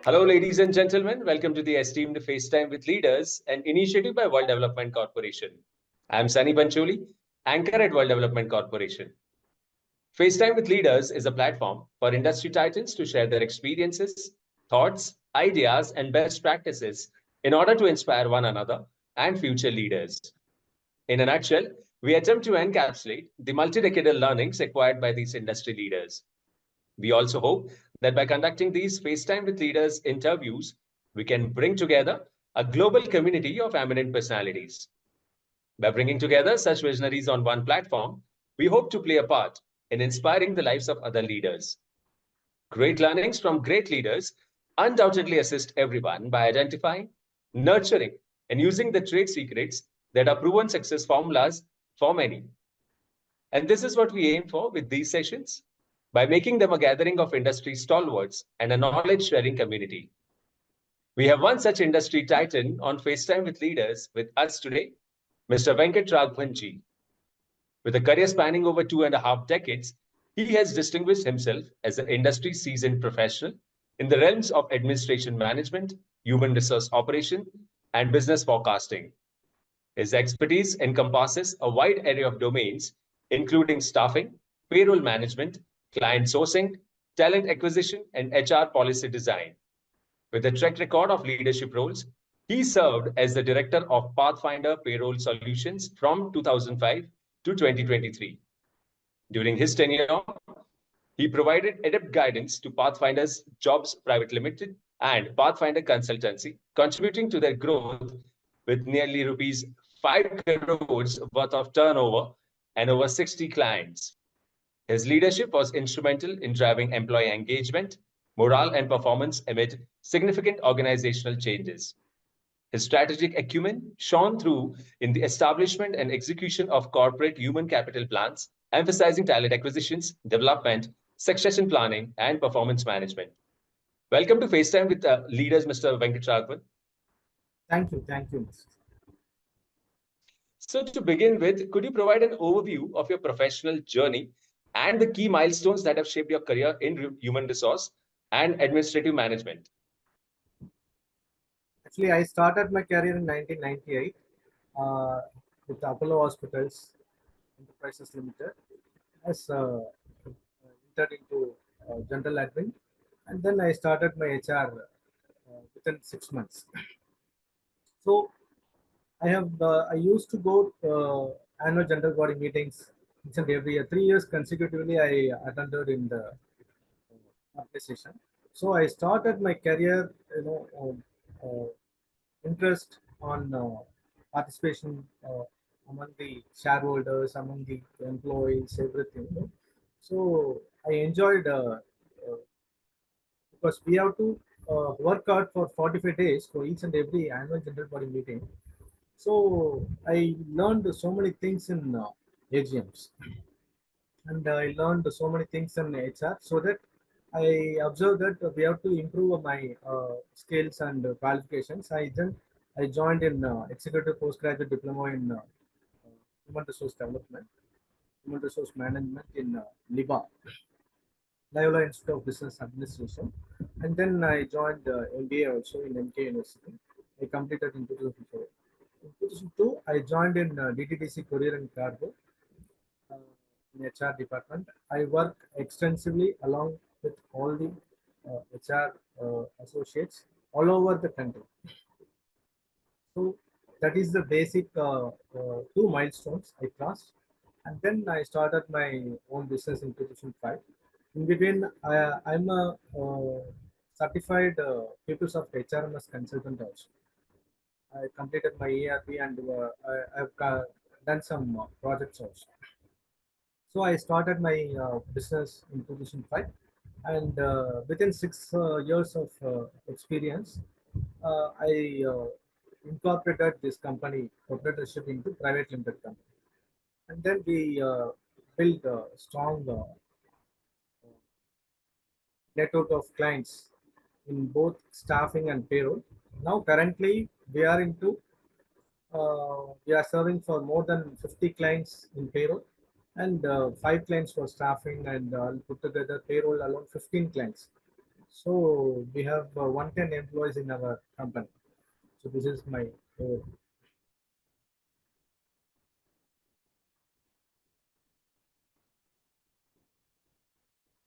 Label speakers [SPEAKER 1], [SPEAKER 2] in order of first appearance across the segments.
[SPEAKER 1] Hello, ladies and gentlemen. Welcome to the esteemed FaceTime with Leaders, an initiative by World Development Corporation. I'm Sunny Pancholi, anchor at World Development Corporation. FaceTime with Leaders is a platform for industry titans to share their experiences, thoughts, ideas, and best practices in order to inspire one another and future leaders. In a nutshell, we attempt to encapsulate the multi-decadal learnings acquired by these industry leaders. We also hope that by conducting these FaceTime with Leaders interviews, we can bring together a global community of eminent personalities. By bringing together such visionaries on one platform, we hope to play a part in inspiring the lives of other leaders. Great learnings from great leaders undoubtedly assist everyone by identifying, nurturing, and using the trade secrets that are proven success formulas for many. And this is what we aim for with these sessions, by making them a gathering of industry stalwarts and a knowledge-sharing community. We have one such industry titan on FaceTime with Leaders with us today, Mr. Venkat Raghavan. With a career spanning over 2.5 decades, he has distinguished himself as an industry seasoned professional in the realms of administration management, human resource operation, and business forecasting. His expertise encompasses a wide array of domains, including staffing, payroll management, client sourcing, talent acquisition, and HR policy design. With a track record of leadership roles, he served as the director of Pathfinder Payroll Solutions from 2005 to 2023. During his tenure, he provided adept guidance to Pathfinder's Jobs Private Limited and Pathfinder Consultancy, contributing to their growth with nearly rupees 5 crores worth of turnover and over 60 clients. His leadership was instrumental in driving employee engagement, morale, and performance amid significant organizational changes. His strategic acumen shone through in the establishment and execution of corporate human capital plans, emphasizing talent acquisitions, development, succession planning, and performance management. Welcome to FaceTime with Leaders, Mr. Venkatraghavan.
[SPEAKER 2] Thank you. Thank you.
[SPEAKER 1] So to begin with, could you provide an overview of your professional journey and the key milestones that have shaped your career in human resource and administrative management?
[SPEAKER 2] Actually, I started my career in 1998 with Apollo Hospitals Enterprises Limited as entered into general admin, and then I started my HR within 6 months. So I used to go annual general body meetings each and every year. 3 years consecutively, I attended in the organization. So I started my career, interest on participation among the shareholders, among the employees, everything. So I enjoyed because we have to work hard for 45 days for each and every annual general body meeting. So I learned so many things in AGMs, and I learned so many things in HR, so that I observed that we have to improve my skills and qualifications. I joined in executive postgraduate diploma in human resource development, human resource management in LIBA, Loyola Institute of Business Administration, and then I joined MBA also in MK University. I completed in 2004. In 2002, I joined in DTDC Courier and Cargo in HR department. I work extensively along with all the HR associates all over the country. So that is the basic two milestones I crossed, and then I started my own business in 2005. In between, I'm a certified Peoples of HRMS consultant also. I completed my ERP, and I've done some projects also. So I started my business in 2005, and within 6 years of experience, I incorporated this company proprietorship into private limited company, and then we built a strong network of clients in both staffing and payroll. Now currently we are serving for more than 50 clients in payroll, and 5 clients for staffing, and put together payroll alone 15 clients. So we have 110 employees in our company. So this is my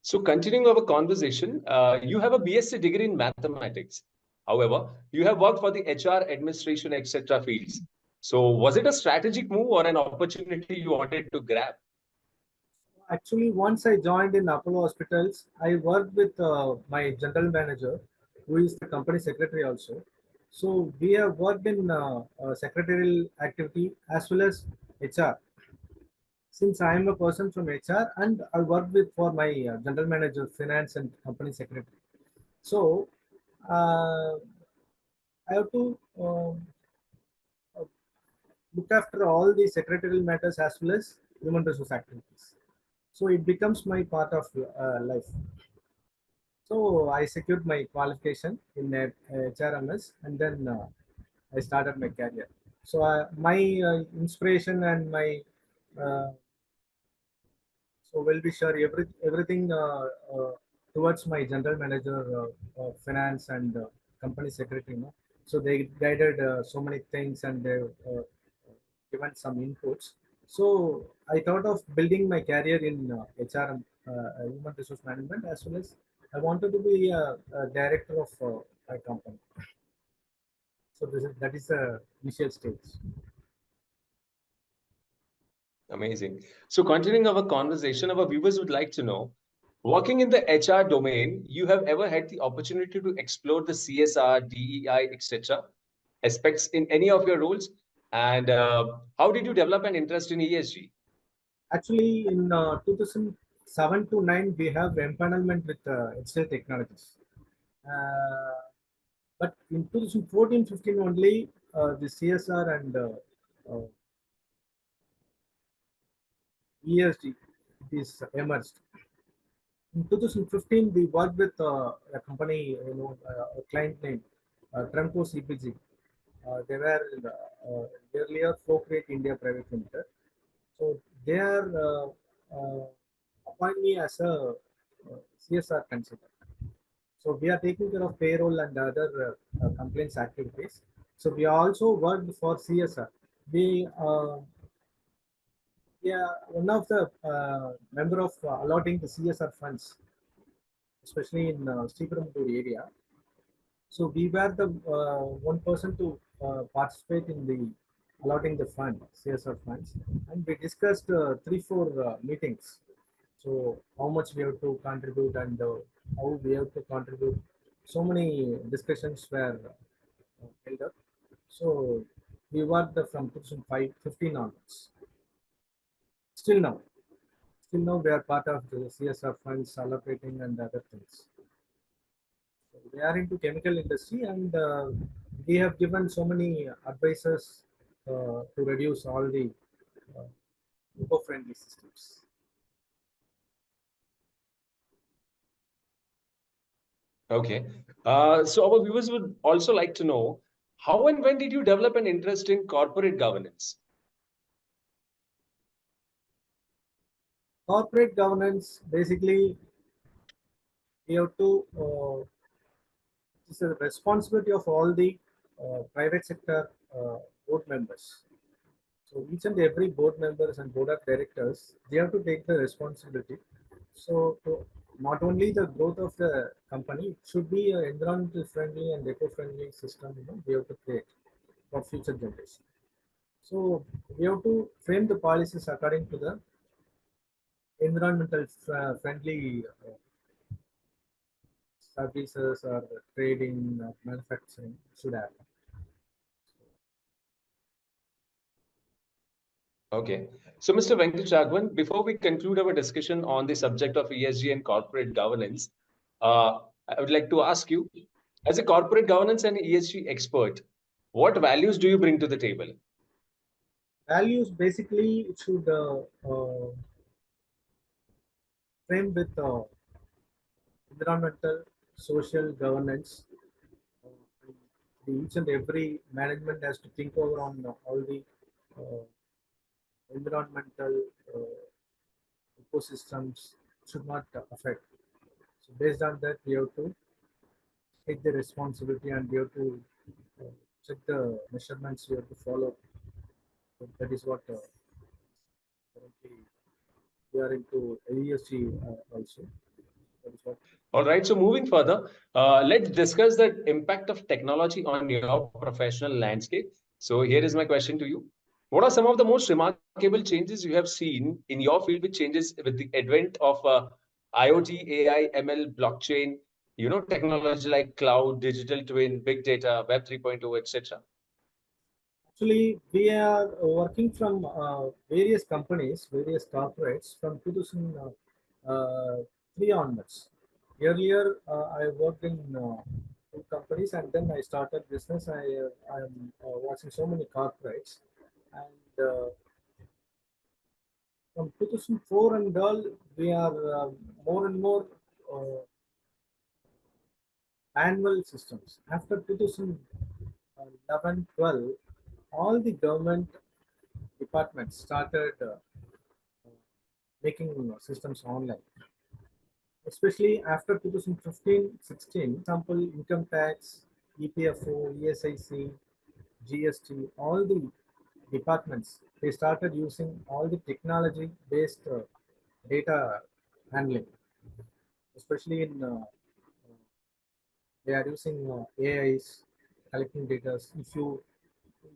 [SPEAKER 1] So continuing our conversation, you have a B.S.C degree in mathematics. However, you have worked for the HR, administration, etc. fields. So was it a strategic move or an opportunity you wanted to grab?
[SPEAKER 2] Actually, once I joined in Apollo Hospitals, I worked with my general manager, who is the company secretary also. So we have worked in secretarial activity as well as HR. Since I am a person from HR and I work with for my general manager, finance and company secretary. So uh, I have to uh, look after all the secretarial matters as well as human resource activities. So it becomes my part of life. So I secured my qualification in HRMS and then I started my career. So my inspiration and my uh, so will be sure everything towards my general manager, finance and company secretary. You know? So they guided so many things and they given some inputs. So I thought of building my career in HR, human resource management, as well as I wanted to be a director of my company. So that is the initial stage.
[SPEAKER 1] Amazing. So continuing our conversation, our viewers would like to know, working in the HR domain, you have ever had the opportunity to explore the CSR, DEI, etc. aspects in any of your roles? And how did you develop an interest in ESG?
[SPEAKER 2] Actually, in 2007 to 9, we have empanelment with HCL Technologies. Uh, but in 2014-15 only, the CSR and ESG is emerged. In 2015, we worked with a company, a client name, Tremco CPG. They were earlier Procreate India Private Limited. So they are appoint me as a CSR consultant. So we are taking care of payroll and other complaints activities. So we also worked for CSR. We yeah, one of the member of allotting the CSR funds, especially in Sriperumbudur area. So we were the one person to participate in the allotting the fund, CSR funds, and we discussed three, four meetings. So how much we have to contribute and how we have to contribute. So many discussions were held up. So we worked from 2005, 15 onwards. Still now, still now we are part of the CSR funds allocating and other things. They are into chemical industry and we have given so many advices to reduce all the uh, eco-friendly systems.
[SPEAKER 1] Okay. So our viewers would also like to know, how and when did you develop an interest in corporate governance?
[SPEAKER 2] Corporate governance, basically, we have to, it's a responsibility of all the private sector board members. So each and every board members and board of directors, they have to take the responsibility. So not only the growth of the company, it should be an environmental friendly and eco-friendly system. We have to create for future generation. So we have to frame the policies according to the environmental friendly services or trading, manufacturing should happen.
[SPEAKER 1] Okay. So, Mr. Venkatraghavan, before we conclude our discussion on the subject of ESG and corporate governance, I would like to ask you, as a corporate governance and ESG expert, what values do you bring to the table?
[SPEAKER 2] Values basically it should frame with environmental, social governance. Each and every management has to think over on all the uh, environmental ecosystems should not affect. So based on that, we have to take the responsibility, and we have to check the measurements we have to follow. So that is what currently we are into ESG also. That is what.
[SPEAKER 1] All right, so moving further, let's discuss the impact of technology on your professional landscape. So here is my question to you. What are some of the most remarkable changes you have seen in your field, which changes with the advent of IoT, AI, ML, blockchain, technology like cloud, digital twin, big data, Web 3.0, etc.?
[SPEAKER 2] Actually, we are working from various companies, various corporates from 2003 onwards. Earlier, I worked in two companies, and then I started business. I am watching so many corporates, and from 2004 and all, we are more and more uh, annual systems. After 2011, 12, all the government departments started making systems online, especially after 2015-16. Example, income tax, EPFO, ESIC, GST, all the departments, they started using all the technology based data handling, especially in they are using AIs collecting data. If you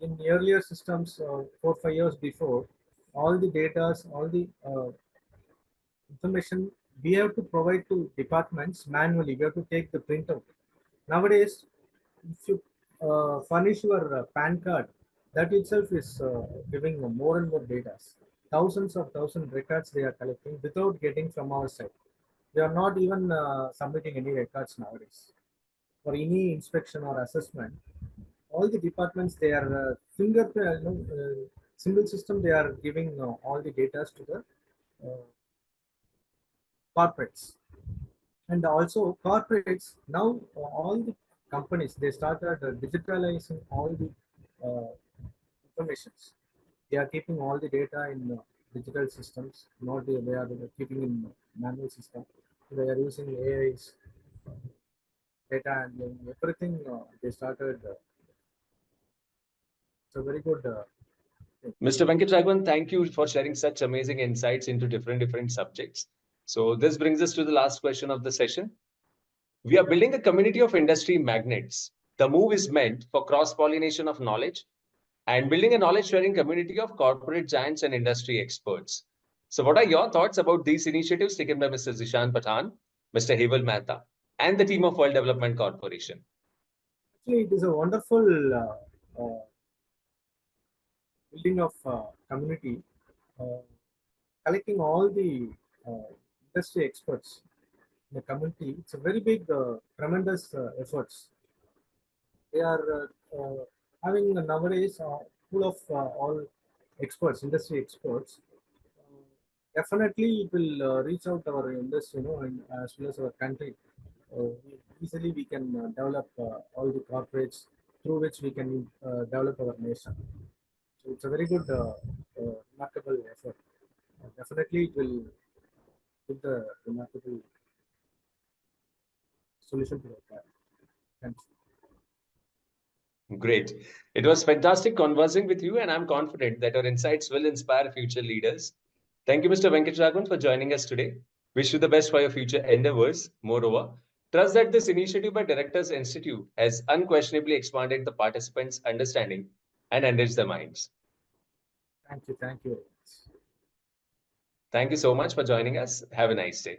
[SPEAKER 2] in earlier systems 4 5 years before, all the data, all the information we have to provide to departments manually. We have to take the printout. Nowadays, if you furnish your PAN card, that itself is giving more and more data. Thousands records they are collecting without getting from our side. They are not even submitting any records nowadays for any inspection or assessment. All the departments, they are single system. They are giving all the data to the uh, corporates. And also corporates now, all the companies, they started digitalizing all the uh, informations. They are keeping all the data in digital systems, not they are keeping in manual system. They are using AI's data handling, everything. They started. It's a very good thing.
[SPEAKER 1] Mr. Venkatraghavan, thank you for sharing such amazing insights into different subjects. So this brings us to the last question of the session. We are building a community of industry magnates. The move is meant for cross-pollination of knowledge and building a knowledge-sharing community of corporate giants and industry experts. So what are your thoughts about these initiatives taken by Mr. Zishan Pathan, Mr. Heval Mehta, and the team of World Development Corporation?
[SPEAKER 2] Actually, it is a wonderful building of community, uh, collecting all the uh, industry experts in the community. It's a very big, tremendous efforts. They are having nowadays full of all experts, industry experts. Definitely, it will reach out our industry, and as well as our country. Easily, we can develop all the corporates through which we can develop our nation. So it's a very good, remarkable effort. Definitely, it will give the remarkable solution to that. Thanks.
[SPEAKER 1] Great. It was fantastic conversing with you, and I'm confident that your insights will inspire future leaders. Thank you, Mr. Venkatraghavan, for joining us today. Wish you the best for your future endeavors. Moreover, trust that this initiative by Directors Institute has unquestionably expanded the participants' understanding and enriched their minds.
[SPEAKER 2] Thank you. Thank you very much.
[SPEAKER 1] Thank you so much for joining us. Have a nice day.